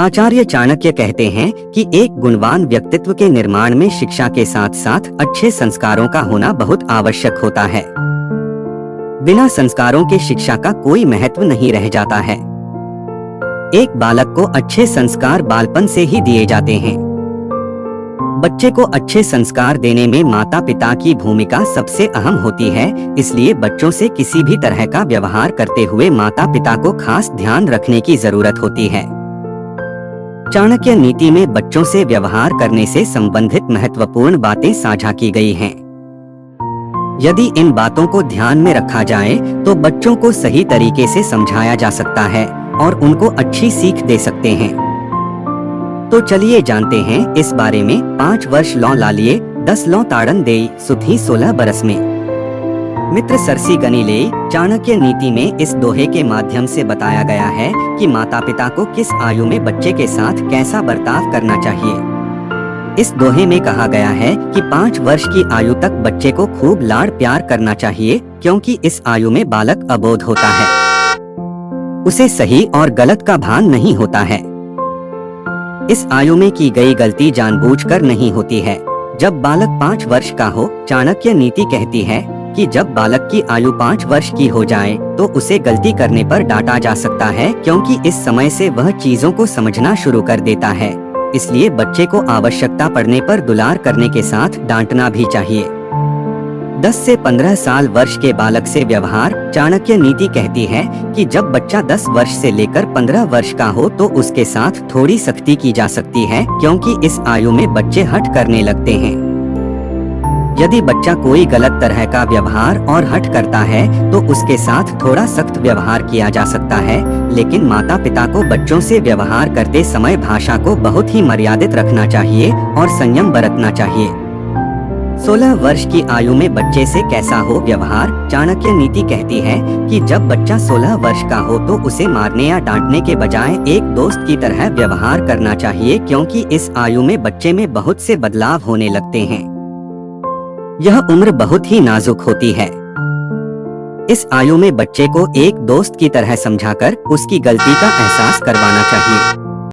आचार्य चाणक्य कहते हैं कि एक गुणवान व्यक्तित्व के निर्माण में शिक्षा के साथ साथ अच्छे संस्कारों का होना बहुत आवश्यक होता है। बिना संस्कारों के शिक्षा का कोई महत्व नहीं रह जाता है। एक बालक को अच्छे संस्कार बालपन से ही दिए जाते हैं। बच्चे को अच्छे संस्कार देने में माता पिता की भूमिका सबसे अहम होती है, इसलिए बच्चों से किसी भी तरह का व्यवहार करते हुए माता पिता को खास ध्यान रखने की जरूरत होती है। चाणक्य नीति में बच्चों से व्यवहार करने से संबंधित महत्वपूर्ण बातें साझा की गई हैं। यदि इन बातों को ध्यान में रखा जाए तो बच्चों को सही तरीके से समझाया जा सकता है और उनको अच्छी सीख दे सकते हैं। तो चलिए जानते हैं इस बारे में। 5 वर्ष लौ लालिए 10 लौ ताड़न देई सुधी 16 बरस में। मित्र सरसी गनी ले। चाणक्य नीति में इस दोहे के माध्यम से बताया गया है कि माता पिता को किस आयु में बच्चे के साथ कैसा बर्ताव करना चाहिए। इस दोहे में कहा गया है कि 5 वर्ष की आयु तक बच्चे को खूब लाड़ प्यार करना चाहिए, क्योंकि इस आयु में बालक अबोध होता है। उसे सही और गलत का भान नहीं होता है। इस आयु में की गई गलती जानबूझकर नहीं होती है। जब बालक 5 वर्ष का हो, चाणक्य नीति कहती है कि जब बालक की आयु 5 वर्ष की हो जाए तो उसे गलती करने पर डांटा जा सकता है, क्योंकि इस समय से वह चीजों को समझना शुरू कर देता है। इसलिए बच्चे को आवश्यकता पड़ने पर दुलार करने के साथ डांटना भी चाहिए। 10 से 15 साल वर्ष के बालक से व्यवहार। चाणक्य नीति कहती है कि जब बच्चा 10 वर्ष से लेकर 15 वर्ष का हो तो उसके साथ थोड़ी सख्ती की जा सकती है, क्योंकि इस आयु में बच्चे हठ करने लगते हैं। यदि बच्चा कोई गलत तरह का व्यवहार और हठ करता है तो उसके साथ थोड़ा सख्त व्यवहार किया जा सकता है, लेकिन माता पिता को बच्चों से व्यवहार करते समय भाषा को बहुत ही मर्यादित रखना चाहिए और संयम बरतना चाहिए। 16 वर्ष की आयु में बच्चे से कैसा हो व्यवहार। चाणक्य नीति कहती है कि जब बच्चा 16 वर्ष का हो तो उसे मारने या डांटने के बजाय एक दोस्त की तरह व्यवहार करना चाहिए, क्योंकि इस आयु में बच्चे में बहुत से बदलाव होने लगते हैं। यह उम्र बहुत ही नाजुक होती है। इस आयु में बच्चे को एक दोस्त की तरह समझाकर उसकी गलती का एहसास करवाना चाहिए।